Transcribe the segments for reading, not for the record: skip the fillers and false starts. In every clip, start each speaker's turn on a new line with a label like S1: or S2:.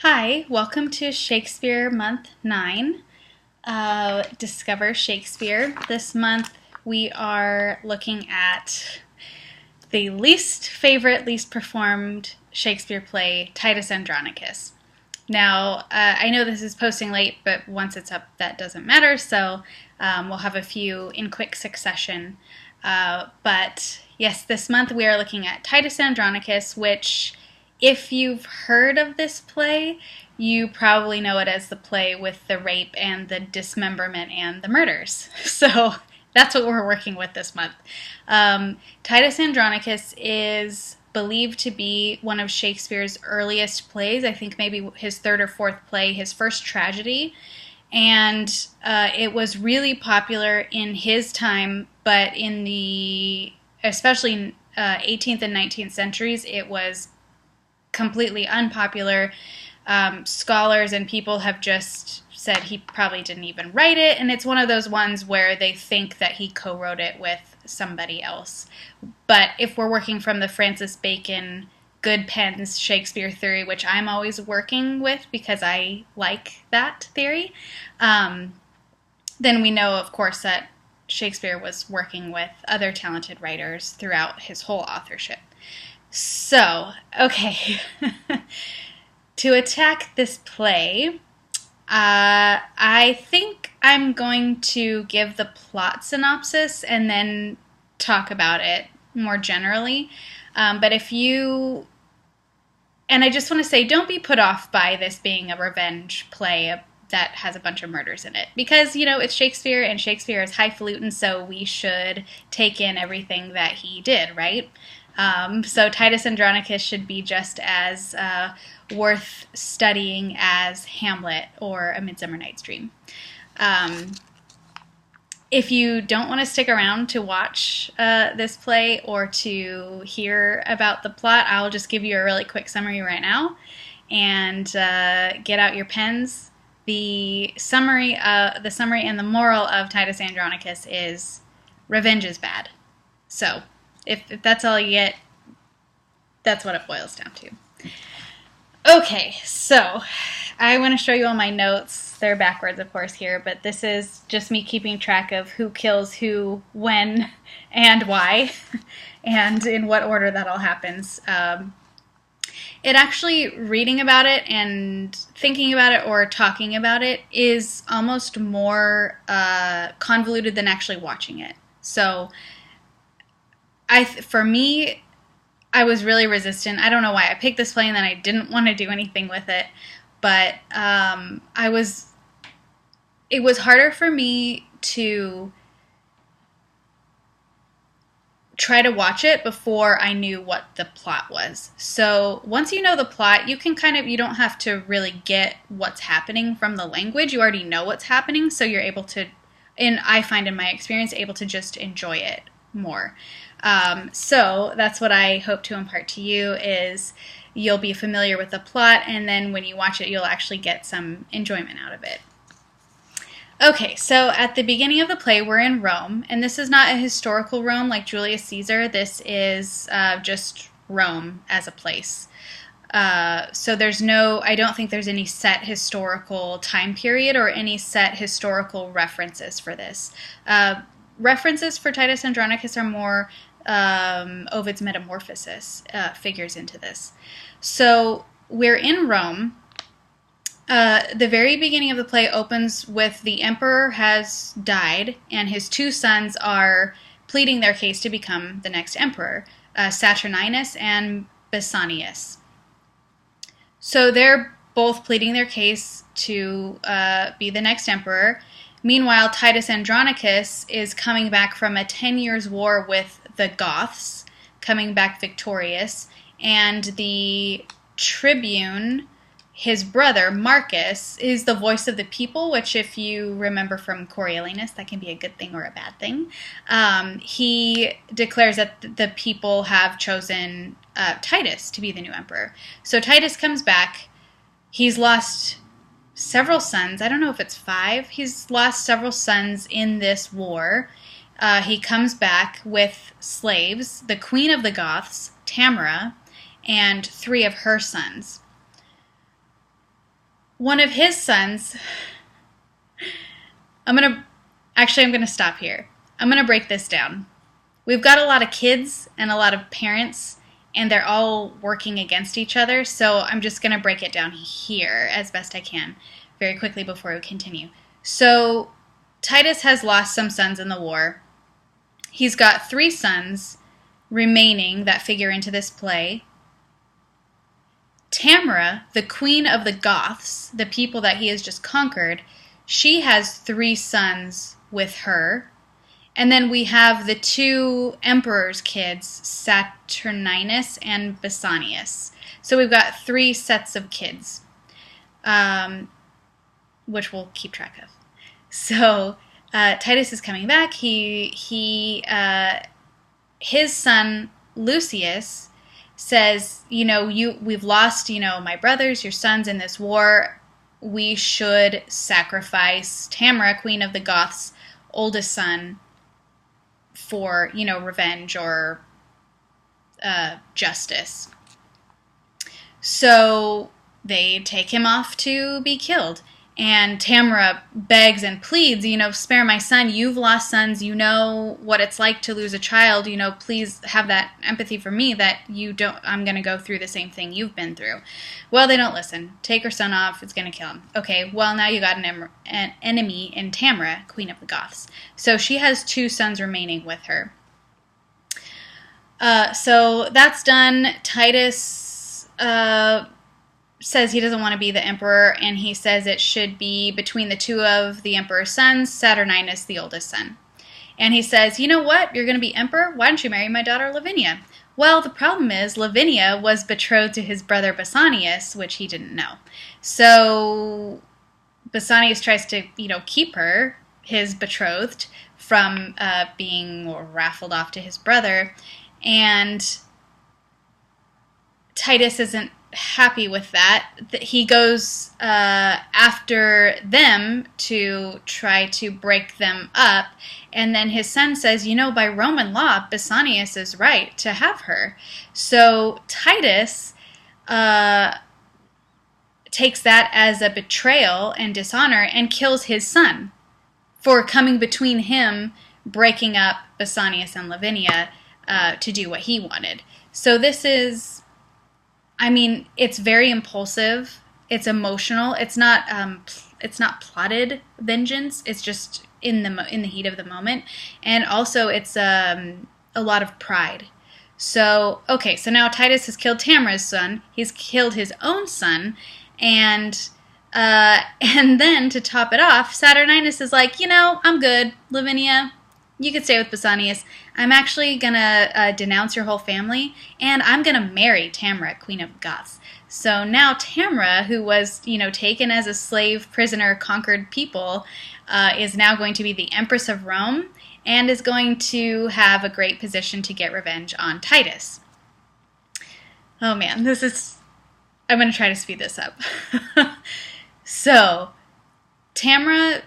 S1: Hi, welcome to Shakespeare Month 9, Discover Shakespeare. This month we are looking at the least favorite, least performed Shakespeare play, Titus Andronicus. Now, I know this is posting late, but once it's up, that doesn't matter, so we'll have a few in quick succession. But yes, this month we are looking at Titus Andronicus, which, if you've heard of this play, you probably know it as the play with the rape and the dismemberment and the murders. So that's what we're working with this month. Titus Andronicus is believed to be one of Shakespeare's earliest plays. I think maybe his third or fourth play, his first tragedy. And it was really popular in his time, but in the, especially 18th and 19th centuries, it was completely unpopular. Scholars and people have just said he probably didn't even write it, and it's one of those ones where they think that he co-wrote it with somebody else. But if we're working from the Francis Bacon good pens Shakespeare theory, which I'm always working with because I like that theory, then we know, of course, that Shakespeare was working with other talented writers throughout his whole authorship. So, okay, to attack this play, I think I'm going to give the plot synopsis and then talk about it more generally. But if you, and I just want to say, don't be put off by this being a revenge play that has a bunch of murders in it. Because, you know, it's Shakespeare, and Shakespeare is highfalutin, so we should take in everything that he did, right? So Titus Andronicus should be just as worth studying as Hamlet or A Midsummer Night's Dream. If you don't want to stick around to watch this play or to hear about the plot, I'll just give you a really quick summary right now. And get out your pens. The summary and the moral of Titus Andronicus is revenge is bad. So if that's all you get, that's what it boils down to. Okay, so I want to show you all my notes. They're backwards, of course, here, but this is just me keeping track of who kills who, when, and why, and in what order that all happens. It actually, reading about it and thinking about it or talking about it is almost more convoluted than actually watching it. So for me, I was really resistant. I don't know why I picked this play and then I didn't want to do anything with it, but it was harder for me to try to watch it before I knew what the plot was. So once you know the plot, you can you don't have to really get what's happening from the language. You already know what's happening, so you're able to, and I find in my experience, able to just enjoy it more. So that's what I hope to impart to you, is you'll be familiar with the plot, and then when you watch it, you'll actually get some enjoyment out of it. Okay, so at the beginning of the play, we're in Rome, and this is not a historical Rome like Julius Caesar. This is just Rome as a place. So I don't think there's any set historical time period or any set historical references for this. References for Titus Andronicus are more Ovid's Metamorphosis figures into this. So we're in Rome. The very beginning of the play opens with the emperor has died, and his two sons are pleading their case to become the next emperor, Saturninus and Basanius. So they're both pleading their case to be the next emperor. Meanwhile, Titus Andronicus is coming back from a 10 years war with the Goths, coming back victorious, and the tribune, his brother, Marcus, is the voice of the people, which, if you remember from Coriolanus, that can be a good thing or a bad thing. He declares that the people have chosen Titus to be the new emperor. So Titus comes back. He's lost several sons. I don't know if it's 5. He's lost several sons in this war. He comes back with slaves, the queen of the Goths, Tamara, and 3 of her sons. one of his sons, I'm going to stop here. I'm going to break this down. We've got a lot of kids and a lot of parents, and they're all working against each other, so I'm just going to break it down here as best I can very quickly before we continue. So Titus has lost some sons in the war. He's got 3 sons remaining that figure into this play. Tamara, the queen of the Goths, the people that he has just conquered, she has 3 sons with her. And then we have the 2 emperor's kids, Saturninus and Basanius. So we've got 3 sets of kids, which we'll keep track of. So Titus is coming back. His son Lucius says, we've lost, my brothers, your sons in this war. We should sacrifice Tamara, queen of the Goths' oldest son, for, revenge or justice. So they take him off to be killed. And Tamara begs and pleads, spare my son. You've lost sons. You know what it's like to lose a child. Please have that empathy for me that I'm going to go through the same thing you've been through. Well, they don't listen. Take her son off. It's going to kill him. Okay, well, now you got an enemy in Tamara, queen of the Goths. So she has 2 sons remaining with her. So that's done. Titus says he doesn't want to be the emperor, and he says it should be between the 2 of the emperor's sons, Saturninus, the oldest son. And he says, you know what? You're going to be emperor? Why don't you marry my daughter Lavinia? Well, the problem is Lavinia was betrothed to his brother Basanius, which he didn't know. So Basanius tries to, keep her, his betrothed, from being raffled off to his brother. And Titus isn't happy with that. He goes after them to try to break them up, and then his son says, by Roman law, Basanius is right to have her. So Titus takes that as a betrayal and dishonor and kills his son for coming between him breaking up Basanius and Lavinia to do what he wanted. So this is, it's very impulsive. It's emotional. It's not plotted vengeance. It's just in the heat of the moment, and also it's a lot of pride. So so now Titus has killed Tamara's son. He's killed his own son, and then to top it off, Saturninus is like, I'm good, Lavinia. You could stay with Basanius. I'm actually going to denounce your whole family, and I'm going to marry Tamara, queen of Goths. So now Tamara, who was, taken as a slave, prisoner, conquered people, is now going to be the Empress of Rome and is going to have a great position to get revenge on Titus. Oh man, I'm going to try to speed this up. So, Tamara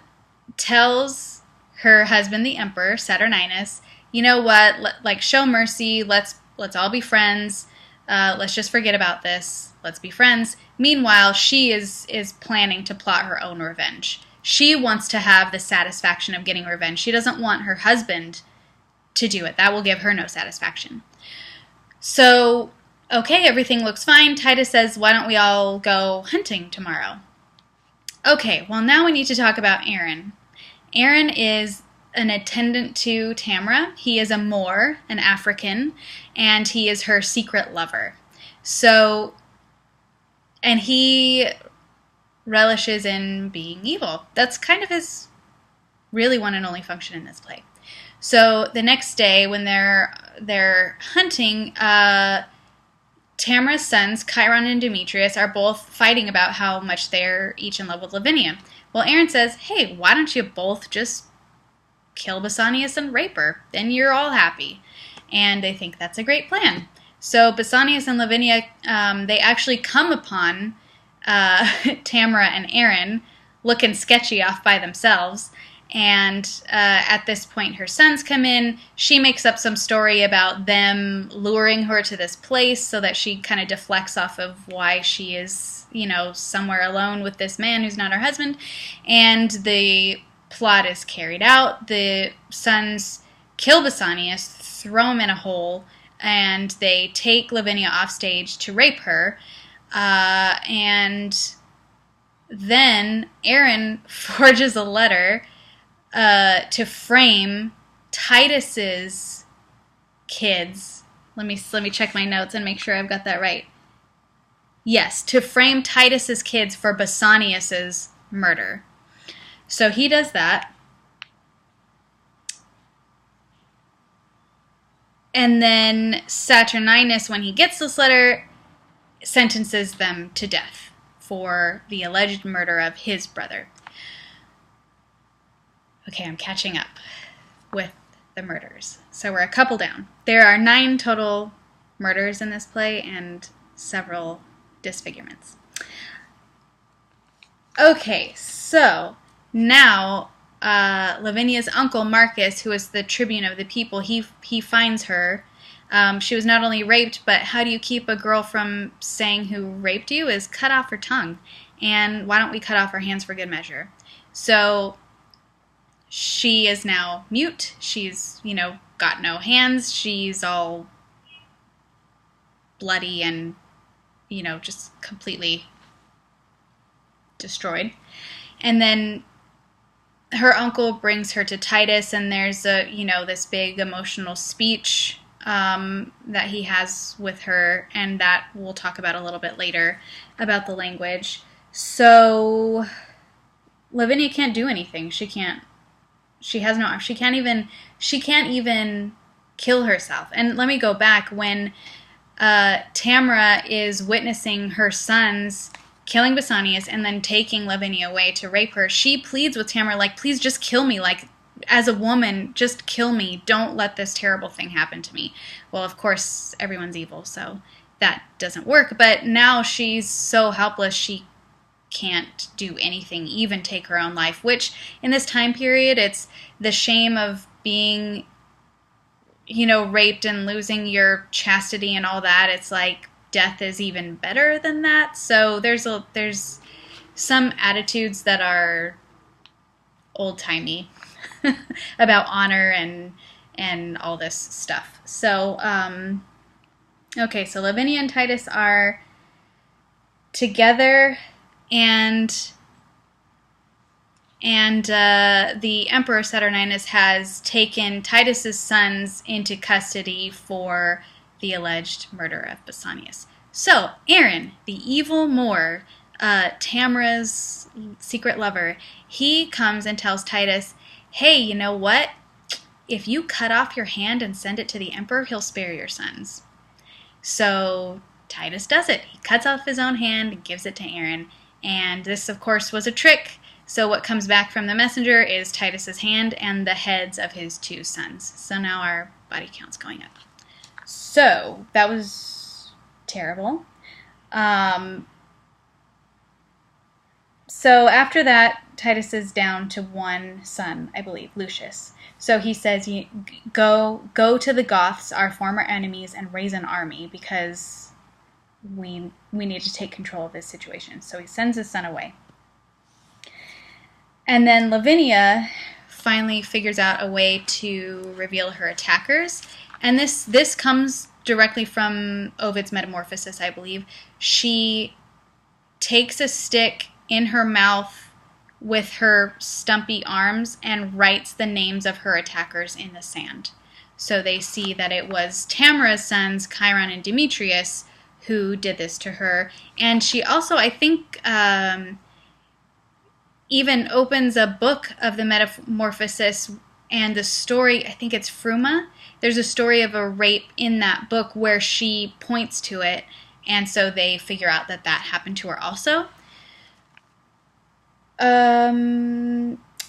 S1: tells her husband, the emperor, Saturninus, you know what, show mercy, let's all be friends, let's just forget about this, let's be friends. Meanwhile, she is planning to plot her own revenge. She wants to have the satisfaction of getting revenge. She doesn't want her husband to do it. That will give her no satisfaction. So, okay, everything looks fine. Titus says, why don't we all go hunting tomorrow? Okay, well now we need to talk about Aaron. Aaron is an attendant to Tamara. He is a Moor, an African, and he is her secret lover. So, and he relishes in being evil. That's kind of his really one and only function in this play. So the next day when they're hunting, Tamara's sons, Chiron and Demetrius, are both fighting about how much they're each in love with Lavinia. Well, Aaron says, hey, why don't you both just kill Basanius and rape her? Then you're all happy. And they think that's a great plan. So Basanius and Lavinia, they actually come upon Tamara and Aaron looking sketchy off by themselves. And at this point, her sons come in. She makes up some story about them luring her to this place so that she kind of deflects off of why she is somewhere alone with this man who's not her husband, and the plot is carried out. The sons kill Basanius, throw him in a hole, and they take Lavinia off stage to rape her, and then Aaron forges a letter to frame Titus's kids. Let me check my notes and make sure I've got that right. Yes, to frame Titus's kids for Basanius's murder. So he does that. And then Saturninus, when he gets this letter, sentences them to death for the alleged murder of his brother. Okay, I'm catching up with the murders. So we're a couple down. There are 9 total murders in this play and several disfigurements. Okay, so now Lavinia's uncle Marcus, who is the tribune of the people, he finds her. She was not only raped, but how do you keep a girl from saying who raped you is cut off her tongue. And why don't we cut off her hands for good measure? So she is now mute. She's, got no hands. She's all bloody and, just completely destroyed. And then her uncle brings her to Titus, and there's this big emotional speech that he has with her, and that we'll talk about a little bit later about the language. So Lavinia can't do anything. She can't even kill herself. And let me go back. When Tamara is witnessing her sons killing Basanius and then taking Lavinia away to rape her, she pleads with Tamara, like, please just kill me. Like, as a woman, just kill me. Don't let this terrible thing happen to me. Well, of course, everyone's evil, so that doesn't work. But now she's so helpless, she can't do anything, even take her own life, which in this time period, it's the shame of being, raped and losing your chastity and all that. It's like death is even better than that. So there's some attitudes that are old-timey about honor and all this stuff. So, okay, so Lavinia and Titus are together, and the Emperor Saturninus has taken Titus's sons into custody for the alleged murder of Basanius. So, Aaron, the evil Moor, Tamara's secret lover, he comes and tells Titus, hey, you know what? If you cut off your hand and send it to the emperor, he'll spare your sons. So Titus does it. He cuts off his own hand and gives it to Aaron. And this, of course, was a trick. So what comes back from the messenger is Titus's hand and the heads of his 2 sons. So now our body count's going up. So that was terrible. So after that, Titus is down to 1 son, I believe, Lucius. So he says, go to the Goths, our former enemies, and raise an army, because we need to take control of this situation. So he sends his son away. And then Lavinia finally figures out a way to reveal her attackers. And this comes directly from Ovid's Metamorphosis, I believe. She takes a stick in her mouth with her stumpy arms and writes the names of her attackers in the sand. So they see that it was Tamara's sons, Chiron and Demetrius, who did this to her. And she also, I think, even opens a book of the Metamorphosis, and the story, I think it's Fruma. There's a story of a rape in that book where she points to it, and so they figure out that happened to her also.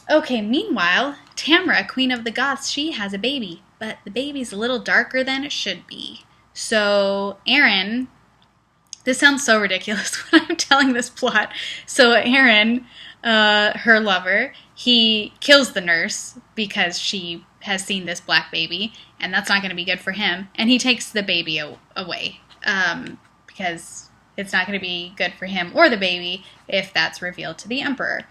S1: Okay, meanwhile, Tamara, Queen of the Goths, she has a baby, but the baby's a little darker than it should be. So Aaron, this sounds so ridiculous when I'm telling this plot. So Aaron, her lover, he kills the nurse because she has seen this black baby, and that's not going to be good for him. And he takes the baby away because it's not going to be good for him or the baby if that's revealed to the emperor.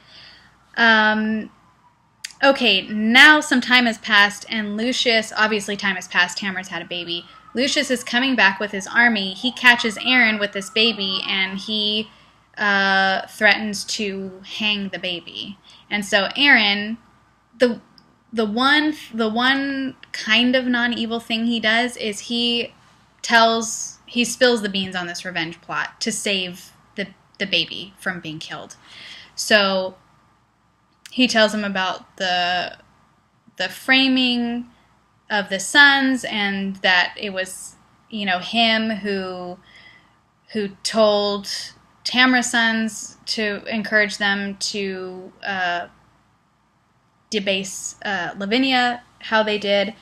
S1: Okay, now some time has passed, and Lucius, obviously time has passed, Tamara's had a baby. Lucius is coming back with his army. He catches Aaron with this baby, and he threatens to hang the baby. And so Aaron, the one kind of non-evil thing he does is he spills the beans on this revenge plot to save the baby from being killed. So he tells him about the framing of the sons, and that it was, him who told Tamara's sons to encourage them to debase Lavinia how they did.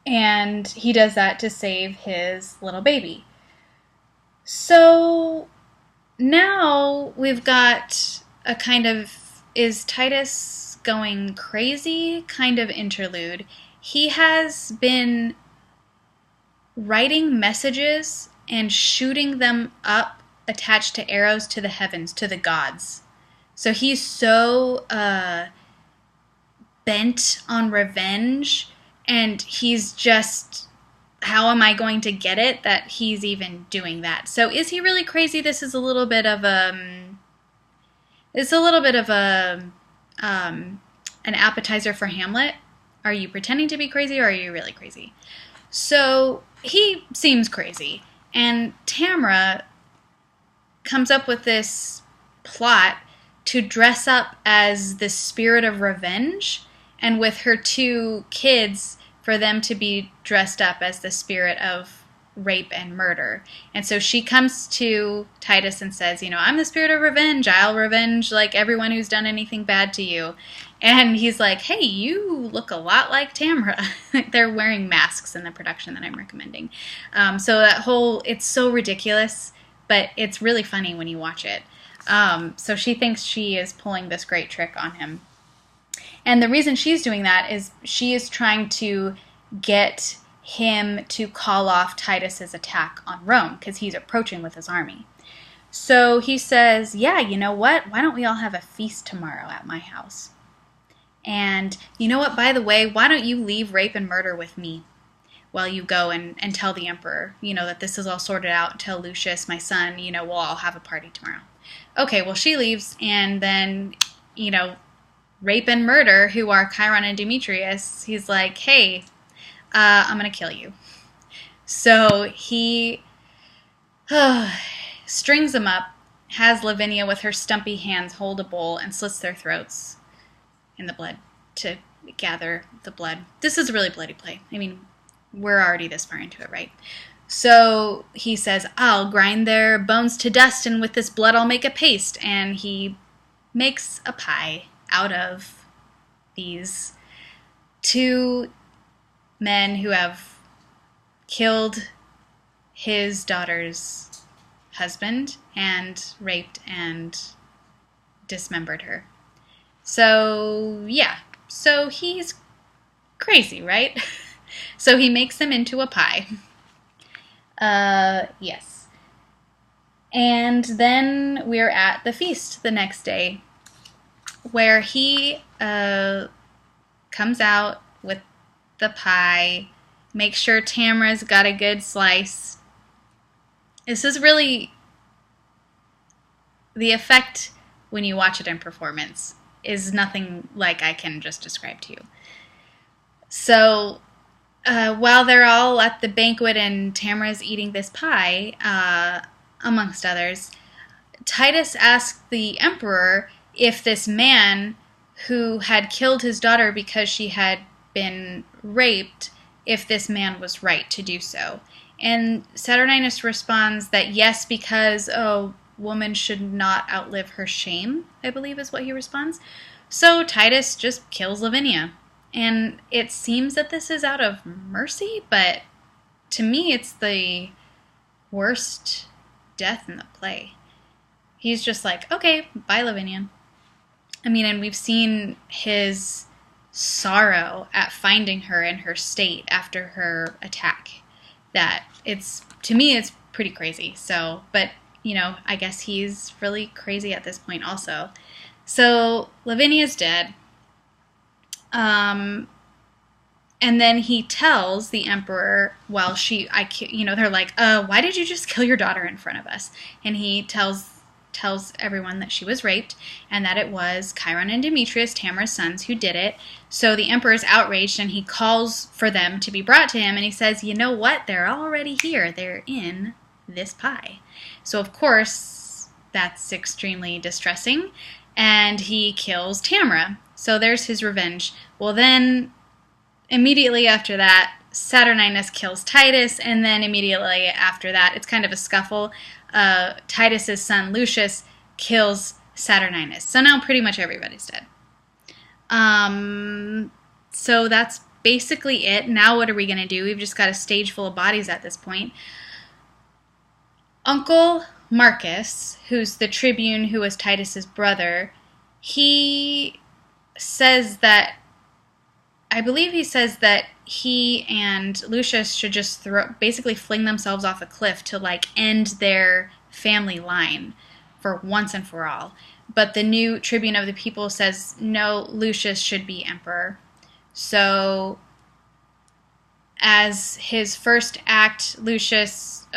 S1: And he does that to save his little baby. So now we've got a kind of, is Titus going crazy kind of interlude. He has been writing messages and shooting them up attached to arrows to the heavens, to the gods. So he's so bent on revenge, and he's just, how am I going to get it, that he's even doing that. So is he really crazy? This is a little bit of an appetizer for Hamlet. Are you pretending to be crazy, or are you really crazy? So he seems crazy, and Tamara comes up with this plot to dress up as the spirit of revenge, and with her 2 kids, for them to be dressed up as the spirit of rape and murder. And so she comes to Titus and says, I'm the spirit of revenge. I'll revenge like everyone who's done anything bad to you. And he's like, hey, you look a lot like Tamara. They're wearing masks in the production that I'm recommending. So that whole, it's so ridiculous, but it's really funny when you watch it. So she thinks she is pulling this great trick on him. And the reason she's doing that is she is trying to get him to call off Titus's attack on Rome, because he's approaching with his army. So he says, yeah, you know what? Why don't we all have a feast tomorrow at my house? And you know what? By the way, why don't you leave rape and murder with me while you go and tell the emperor, that this is all sorted out. Tell Lucius, my son, we'll all have a party tomorrow. Okay, well, she leaves, and then, rape and murder, who are Chiron and Demetrius, he's like, hey, I'm going to kill you. So he strings them up, has Lavinia with her stumpy hands hold a bowl and slits their throats in the blood to gather the blood. This is a really bloody play. I mean, we're already this far into it, right? So he says, I'll grind their bones to dust, and with this blood I'll make a paste. And he makes a pie out of these 2 men who have killed his daughter's husband and raped and dismembered her. So, yeah. So he's crazy, right? So he makes them into a pie. Yes. And then we're at the feast the next day, where he comes out with the pie, makes sure Tamara's got a good slice. This is really, the effect when you watch it in performance is nothing like I can just describe to you. So while they're all at the banquet and Tamara's eating this pie, amongst others, Titus asked the emperor if this man who had killed his daughter because she had been raped, if this man was right to do so. And Saturninus responds that yes, because a woman should not outlive her shame, I believe is what he responds. So Titus just kills Lavinia. And it seems that this is out of mercy, but to me it's the worst death in the play. He's just like, okay, bye Lavinia. I mean, and we've seen his sorrow at finding her in her state after her attack. that to me, it's pretty crazy. So, but, I guess he's really crazy at this point also. So, Lavinia's dead. And then he tells the emperor, well, they're like, why did you just kill your daughter in front of us? And he tells everyone that she was raped and that it was Chiron and Demetrius, Tamara's sons, who did it. So the emperor is outraged and he calls for them to be brought to him, and he says, you know what? They're already here. They're in this pie. So, of course, that's extremely distressing, and he kills Tamara. So there's his revenge. Well, then, immediately after that, Saturninus kills Titus, and then immediately after that, it's kind of a scuffle. Titus's son Lucius kills Saturninus. So now pretty much everybody's dead. So that's basically it. Now what are we going to do? We've just got a stage full of bodies at this point. Uncle Marcus, who's the tribune who was Titus's brother, he says that, I believe he says that he and Lucius should just basically fling themselves off a cliff to end their family line for once and for all. But the new tribune of the people says, no, Lucius should be emperor. So as his first act, Lucius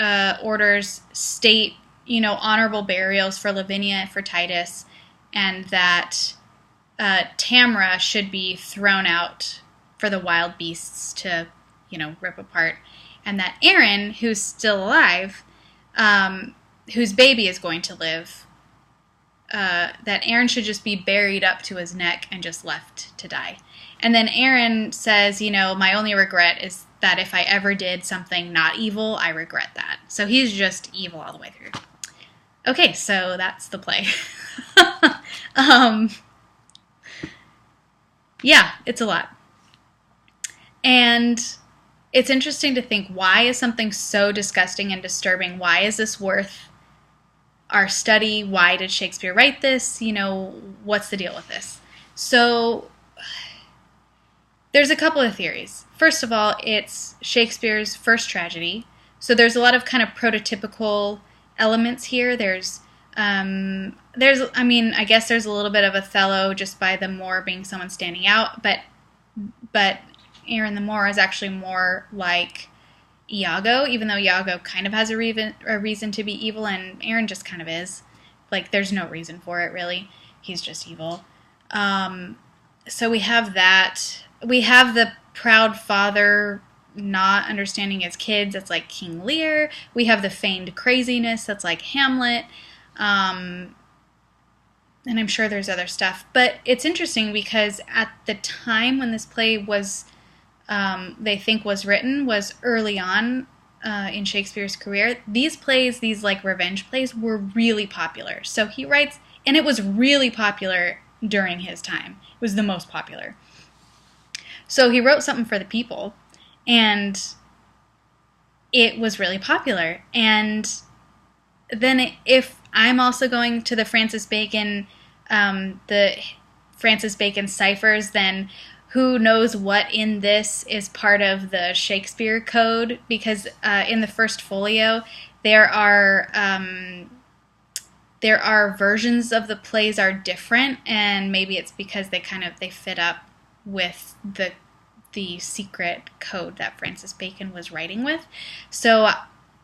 S1: orders state, honorable burials for Lavinia and for Titus, and that Tamara should be thrown out for the wild beasts to, rip apart. And that Aaron, who's still alive, whose baby is going to live, that Aaron should just be buried up to his neck and just left to die. And then Aaron says, my only regret is that if I ever did something not evil, I regret that. So he's just evil all the way through. Okay, so that's the play. Yeah, it's a lot. And it's interesting to think, why is something so disgusting and disturbing? Why is this worth our study? Why did Shakespeare write this? What's the deal with this? So there's a couple of theories. First of all, it's Shakespeare's first tragedy. So there's a lot of kind of prototypical elements here. I guess there's a little bit of Othello just by the Moor being someone standing out, but Aaron the Moor is actually more like Iago, even though Iago kind of has a reason to be evil, and Aaron just kind of is. There's no reason for it, really. He's just evil. So we have that. We have the proud father not understanding his kids. That's like King Lear. We have the feigned craziness. That's like Hamlet. And I'm sure there's other stuff. But it's interesting because at the time when this play was, they think was written, was early on in Shakespeare's career. These plays, these revenge plays, were really popular. So he writes, and it was really popular during his time. It was the most popular. So he wrote something for the people, and it was really popular. And then if I'm also going to the Francis Bacon ciphers, then who knows what in this is part of the Shakespeare Code, because in the first folio there are versions of the plays are different, and maybe it's because they fit up with the secret code that Francis Bacon was writing with. So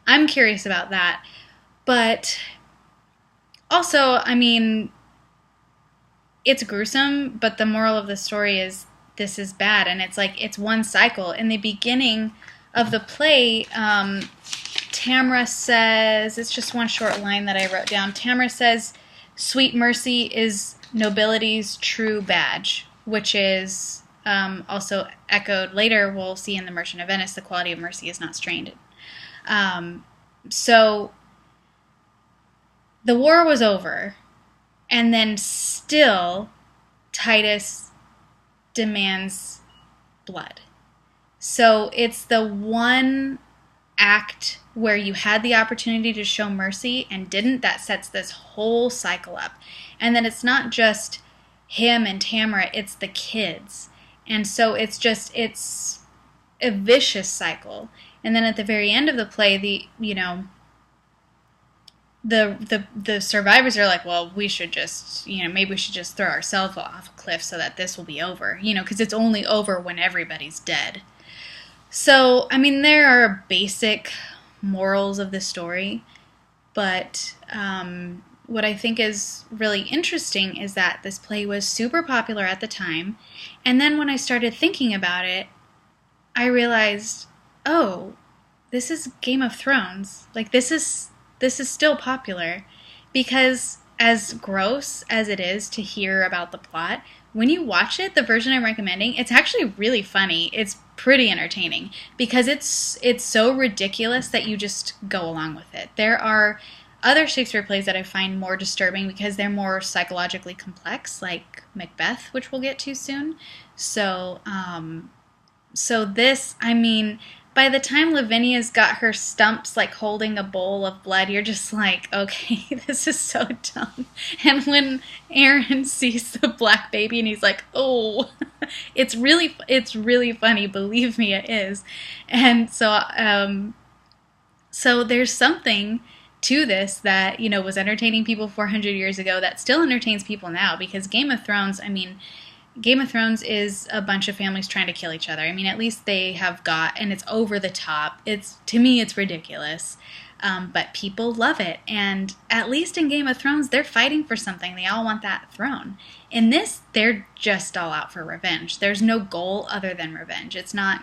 S1: I'm curious about that. But also, it's gruesome, but the moral of the story is this is bad, and it's one cycle. In the beginning of the play, Tamara says, it's just one short line that I wrote down. Tamara says, "Sweet mercy is nobility's true badge," which is also echoed later. We'll see in The Merchant of Venice, the quality of mercy is not strained. So the war was over, and then still Titus demands blood. So it's the one act where you had the opportunity to show mercy and didn't, that sets this whole cycle up. And then it's not just him and Tamara, it's the kids. And so it's a vicious cycle. And then at the very end of the play, the survivors are like, well, we should just, maybe we should just throw ourselves off a cliff so that this will be over, because it's only over when everybody's dead. So, I mean, there are basic morals of the story, but what I think is really interesting is that this play was super popular at the time, and then when I started thinking about it, I realized, oh, this is Game of Thrones. Like, this is still popular, because as gross as it is to hear about the plot, when you watch it, the version I'm recommending, it's actually really funny. It's pretty entertaining because it's so ridiculous that you just go along with it. There are other Shakespeare plays that I find more disturbing because they're more psychologically complex, like Macbeth, which we'll get to soon. So this, I mean, by the time Lavinia's got her stumps like holding a bowl of blood, you're just like, okay, this is so dumb. And when Aaron sees the black baby and he's like, oh, it's really funny. Believe me, it is. And so there's something to this that, was entertaining people 400 years ago that still entertains people now, because Game of Thrones is a bunch of families trying to kill each other. I mean, at least they have and it's over the top. To me, it's ridiculous. But people love it. And at least in Game of Thrones, they're fighting for something. They all want that throne. In this, they're just all out for revenge. There's no goal other than revenge. It's not,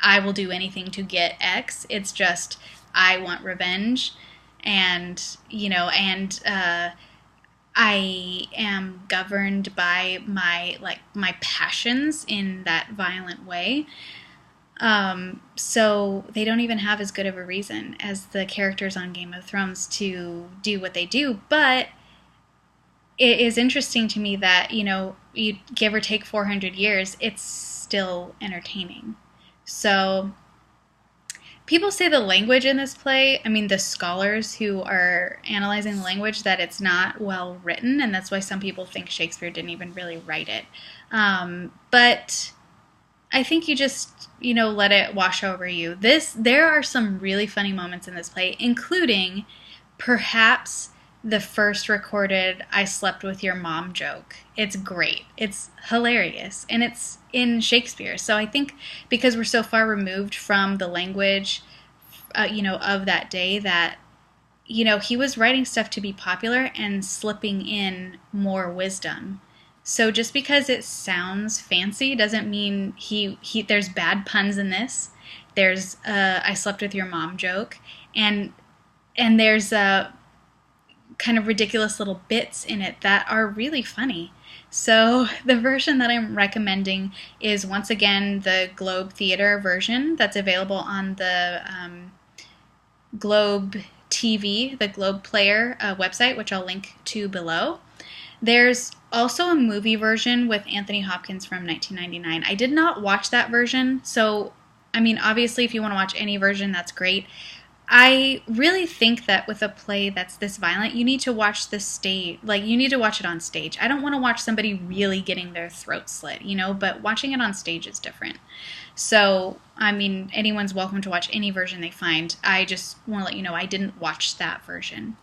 S1: I will do anything to get X. It's just, I want revenge. And, I am governed by my passions in that violent way. So they don't even have as good of a reason as the characters on Game of Thrones to do what they do. But it is interesting to me that, you give or take 400 years, it's still entertaining. So people say the language in this play, I mean, the scholars who are analyzing the language, that it's not well written, and that's why some people think Shakespeare didn't even really write it. But I think you just, let it wash over you. There are some really funny moments in this play, including perhaps the first recorded "I slept with your mom" joke. It's great. It's hilarious. And it's in Shakespeare. So I think because we're so far removed from the language, of that day, that, he was writing stuff to be popular and slipping in more wisdom. So just because it sounds fancy doesn't mean there's bad puns in this. There's "I slept with your mom" joke. And there's kind of ridiculous little bits in it that are really funny. So the version that I'm recommending is, once again, the Globe Theater version that's available on the Globe TV, the Globe Player website, which I'll link to below. There's also a movie version with Anthony Hopkins from 1999. I did not watch that version, so, I mean, obviously if you want to watch any version, that's great. I really think that with a play that's this violent, you need to watch the stage, you need to watch it on stage. I don't want to watch somebody really getting their throat slit, but watching it on stage is different. So, I mean, anyone's welcome to watch any version they find. I just want to let you know I didn't watch that version.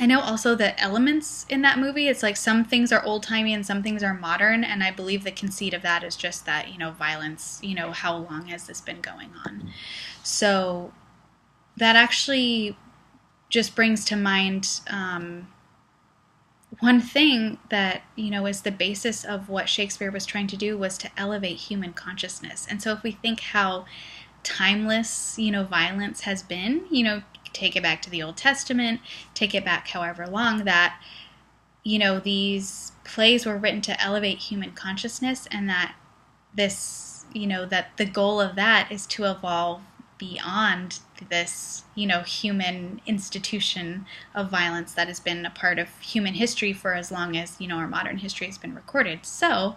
S1: I know also the elements in that movie, it's like some things are old-timey and some things are modern, and I believe the conceit of that is just that, violence, how long has this been going on? So that actually just brings to mind one thing that, is the basis of what Shakespeare was trying to do, was to elevate human consciousness. And so if we think how timeless, violence has been, take it back to the Old Testament, take it back however long, that, these plays were written to elevate human consciousness, and that this, that the goal of that is to evolve beyond this, human institution of violence that has been a part of human history for as long as, our modern history has been recorded. So,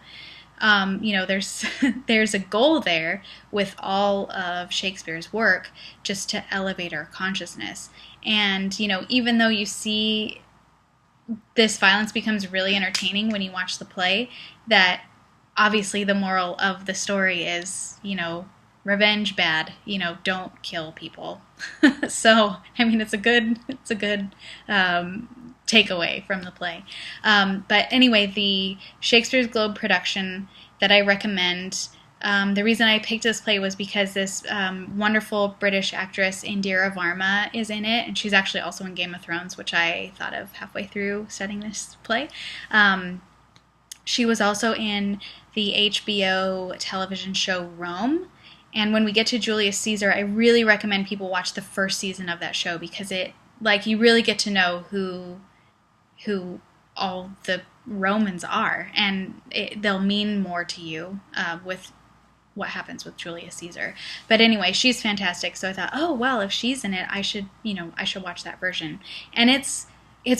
S1: there's a goal there with all of Shakespeare's work, just to elevate our consciousness. And, even though you see this violence becomes really entertaining when you watch the play, that obviously the moral of the story is, revenge bad, don't kill people. So I mean, it's a good takeaway from the play. But anyway, the Shakespeare's Globe production that I recommend. The reason I picked this play was because this wonderful British actress Indira Varma is in it, and she's actually also in Game of Thrones, which I thought of halfway through studying this play. She was also in the HBO television show Rome. And when we get to Julius Caesar, I really recommend people watch the first season of that show, because you really get to know who all the Romans are, and they'll mean more to you with what happens with Julius Caesar. But anyway, she's fantastic. So I thought, oh well, if she's in it, I should watch that version. And it's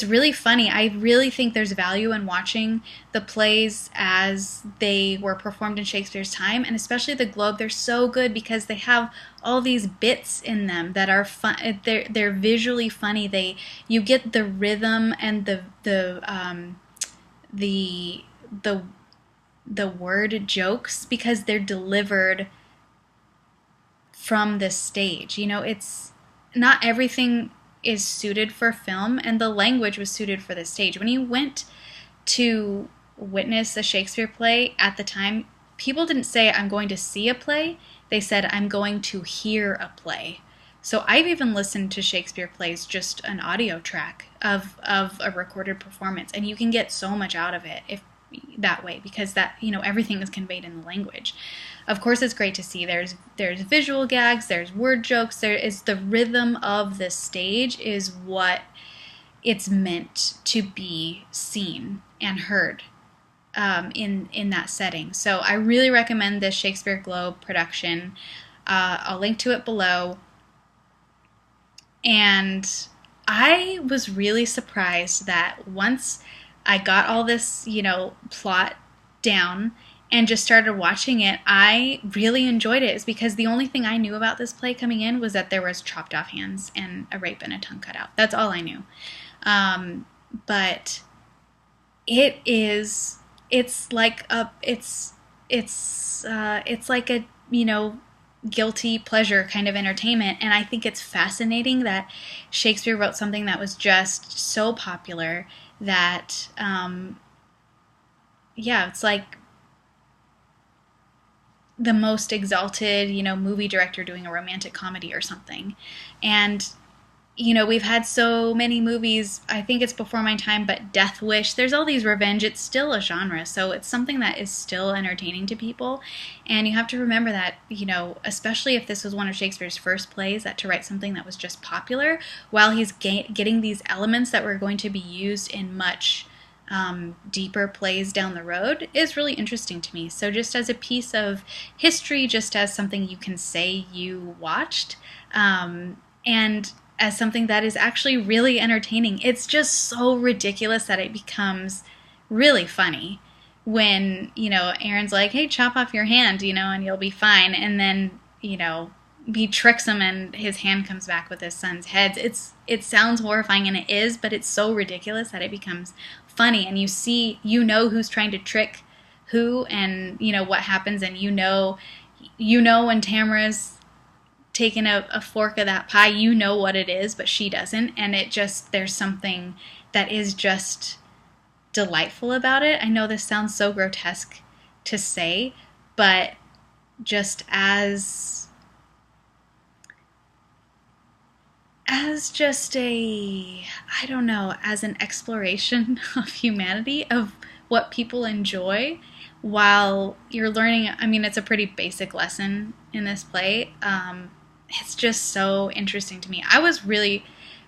S1: really funny. I really think there's value in watching the plays as they were performed in Shakespeare's time, and especially the Globe. They're so good because they have all these bits in them that are fun. They're visually funny. You get the rhythm and the word jokes because they're delivered from the stage. It's not everything is suited for film, and the language was suited for the stage. When you went to witness a Shakespeare play at the time, people didn't say, I'm going to see a play. They said, I'm going to hear a play. So I've even listened to Shakespeare plays, just an audio track of a recorded performance, and you can get so much out of it that way, because everything is conveyed in the language. Of course, it's great to see. There's visual gags, there's word jokes, there is the rhythm of the stage is what it's meant to be seen and heard in that setting. So I really recommend this Shakespeare Globe production. I'll link to it below. And I was really surprised that once I got all this, plot down and just started watching it, I really enjoyed it. It's because the only thing I knew about this play coming in was that there was chopped off hands and a rape and a tongue cut out. That's all I knew. But it's like a guilty pleasure kind of entertainment, and I think it's fascinating that Shakespeare wrote something that was just so popular that it's like the most exalted movie director doing a romantic comedy or something. And we've had so many movies, I think it's before my time, but Death Wish, there's all these revenge. It's still a genre, so it's something that is still entertaining to people. And you have to remember that, especially if this was one of Shakespeare's first plays, that to write something that was just popular while he's getting these elements that were going to be used in much deeper plays down the road is really interesting to me. So just as a piece of history, just as something you can say you watched, and as something that is actually really entertaining. It's just so ridiculous that it becomes really funny when, Aaron's like, hey, chop off your hand, and you'll be fine. And then, he tricks him and his hand comes back with his son's heads. It sounds horrifying, and it is, but it's so ridiculous that it becomes funny. And you know who's trying to trick who, and, what happens. And when Tamara's taking a fork of that pie, what it is, but she doesn't. And there's something that is just delightful about it. I know this sounds so grotesque to say, but just as just as an exploration of humanity, of what people enjoy while you're learning. I mean, it's a pretty basic lesson in this play. It's just so interesting to me. I was really,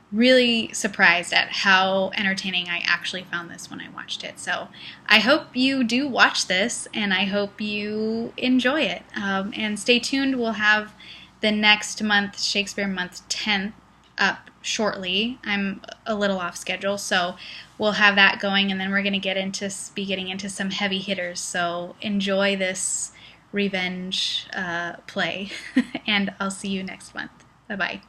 S1: really surprised at how entertaining I actually found this when I watched it. So I hope you do watch this, and I hope you enjoy it. And stay tuned. We'll have the next month, Shakespeare Month 10th, up shortly. I'm a little off schedule, so we'll have that going, and then we're going to be getting into some heavy hitters. So enjoy this revenge play, and I'll see you next month. Bye-bye.